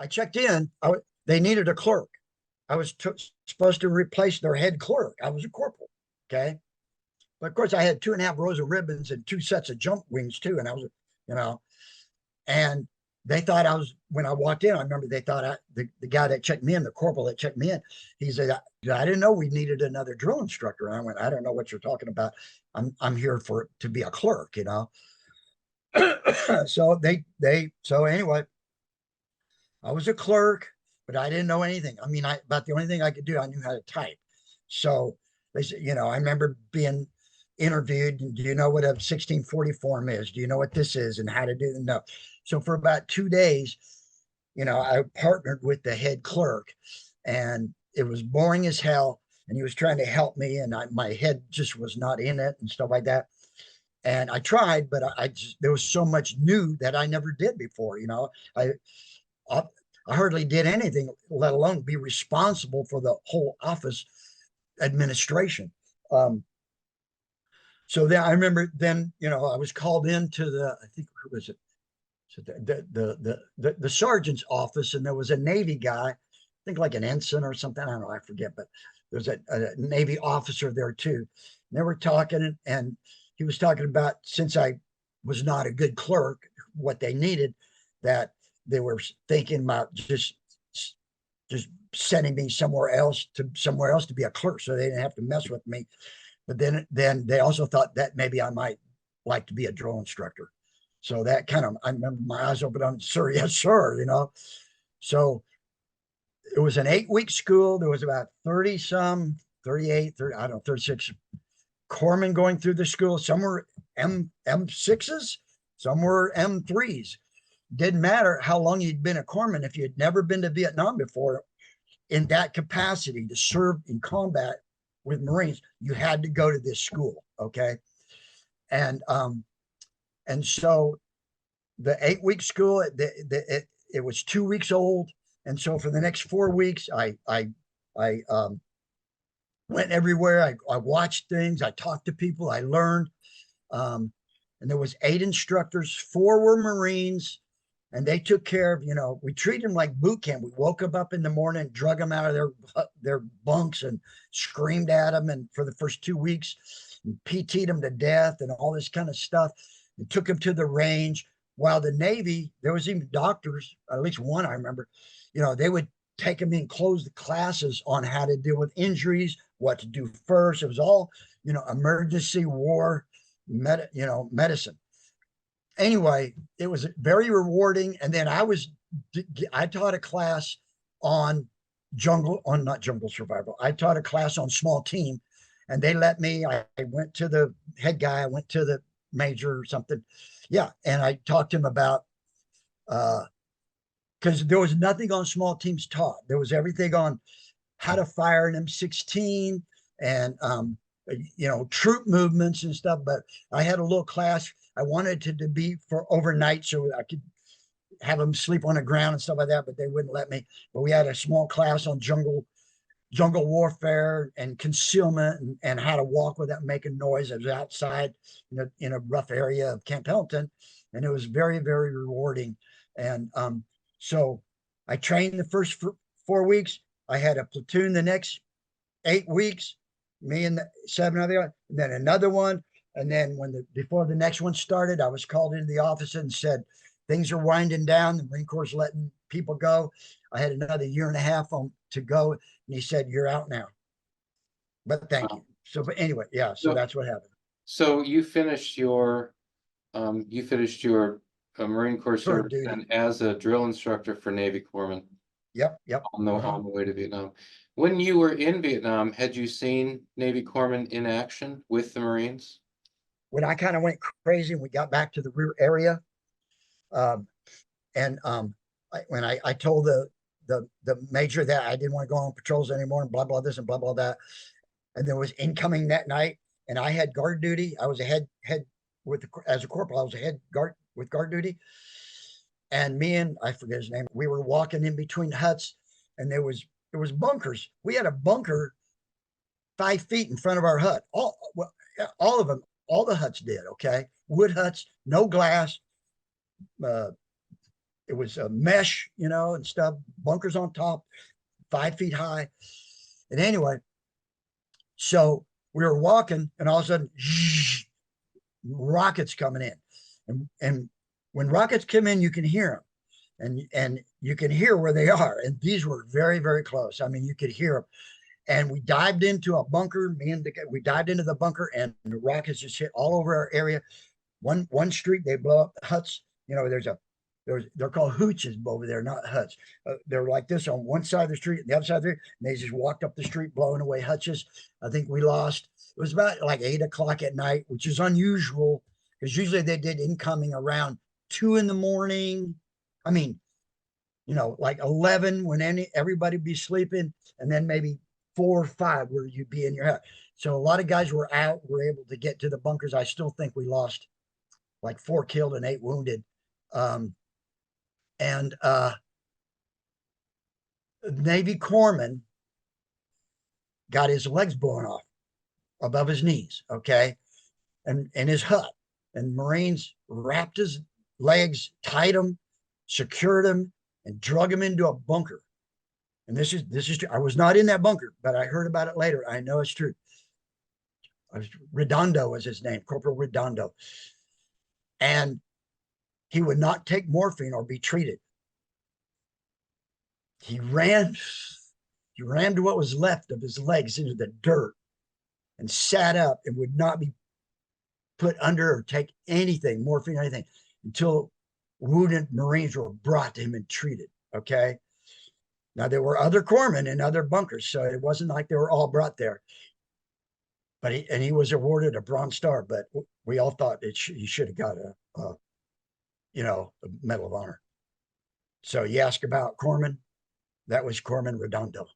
I checked in. They needed a clerk. I was supposed to replace their head clerk. I was a corporal. Okay. But of course, I had 2.5 rows of ribbons and 2 sets of jump wings too. And I was, you know, and they thought I was, when I walked in, I remember they thought the guy that checked me in, the corporal that checked me in, he said, I didn't know we needed another drill instructor. And I went, I don't know what you're talking about. I'm here to be a clerk, you know. So so anyway, I was a clerk, but I didn't know anything. I mean, about the only thing I could do, I knew how to type. So they said, I remember being interviewed. Do you know what a 1640 form is? Do you know what this is and how to do it? No. So for about 2 days, I partnered with the head clerk, and it was boring as hell. And he was trying to help me, and my head just was not in it and stuff like that. And I tried, but there was so much new that I never did before. I I, I hardly did anything, let alone be responsible for the whole office administration. Um, so then I remember I was called into I think, who was it? So the sergeant's office, and there was a Navy guy, I think like an ensign or something. I don't know, I forget, but there's a Navy officer there too. And they were talking, and he was talking about, since I was not a good clerk, what they needed, that they were thinking about just sending me somewhere else to be a clerk, so they didn't have to mess with me. But then they also thought that maybe I might like to be a drill instructor. So that kind of, I remember my eyes open on, sir, yes, sir, So it was an 8-week school. There was about 30 some, 38, 30, I don't know, 36 corpsmen going through the school. Some were M6s, some were M3s. Didn't matter how long you'd been a corpsman. If you had never been to Vietnam before, in that capacity to serve in combat with Marines, you had to go to this school. Okay. And so the 8-week school, it was 2 weeks old. And so for the next 4 weeks, I went everywhere. I watched things. I talked to people. I learned. And there was 8 instructors. 4 were Marines, and they took care of, we treated them like boot camp. We woke them up in the morning, drug them out of their bunks and screamed at them. And for the first 2 weeks, PT'd them to death and all this kind of stuff, and took them to the range. While the Navy, there was even doctors, at least one I remember, they would take them in, close the classes on how to deal with injuries, what to do first. It was all, emergency war, medicine. Anyway, it was very rewarding. And then I taught a class on not jungle survival. I taught a class on small team, and they let me. I went to the head guy. I went to the major or something. Yeah, and I talked to him about because there was nothing on small teams taught. There was everything on how to fire an M16 and troop movements and stuff. But I had a little class. I wanted it to be for overnight so I could have them sleep on the ground and stuff like that, but they wouldn't let me. But we had a small class on jungle warfare and concealment and how to walk without making noise. I was outside in a rough area of Camp Pendleton, and it was very, very rewarding. And so I trained the first 4 weeks. I had a platoon the next 8 weeks, me and 7 other, and then another one. And then before the next one started, I was called into the office and said, things are winding down. The Marine Corps is letting people go. I had another 1.5 years to go. And he said, you're out now. But thank you. So, but anyway, yeah, so that's what happened. So you finished your Marine Corps service and as a drill instructor for Navy corpsmen. Yep. On the way to Vietnam. When you were in Vietnam, had you seen Navy corpsmen in action with the Marines? When I kind of went crazy and we got back to the rear area, when I told the major that I didn't want to go on patrols anymore and blah, blah, this and blah, blah, that. And there was incoming that night, and I had guard duty. I was a head as a corporal, I was a head guard with guard duty. And me and I forget his name, we were walking in between huts, and there was bunkers. We had a bunker 5 feet in front of our hut. All of them, all the huts did. Okay. Wood huts, no glass. It it was a mesh, you know, and stuff, bunkers on top, 5 feet high. And anyway, so we were walking, and all of a sudden, rockets coming in. And when rockets come in, you can hear them, and you can hear where they are. And these were very, very close. I mean, you could hear them. And we dived into a bunker. We dived into the bunker, and the rockets just hit all over our area. One street, they blow up huts. You know, they're called hooches over there, not huts. They're like this on one side of the street, and the other side of and they just walked up the street blowing away hutches. I think we lost. It was about like 8 o'clock at night, which is unusual because usually they did incoming around 2 in the morning. I mean, you know, like 11 when everybody be sleeping, and then maybe 4 or 5 where you'd be in your house. So a lot of guys were out, were able to get to the bunkers. I still think we lost like 4 killed and 8 wounded. And Navy corpsman got his legs blown off above his knees, okay, and in his hut. And Marines wrapped his legs, tied him, secured him, and drug him into a bunker. And this is true. I was not in that bunker, but I heard about it later. I know it's true. Redondo was his name, Corporal Redondo. And he would not take morphine or be treated. He ran to what was left of his legs into the dirt and sat up and would not be put under or take anything, morphine or anything, until wounded Marines were brought to him and treated. Okay. Now there were other corpsmen in other bunkers, so it wasn't like they were all brought there. But he was awarded a Bronze Star, but we all thought he should have got a Medal of Honor. So you ask about corpsman, that was Corpsman Redondo.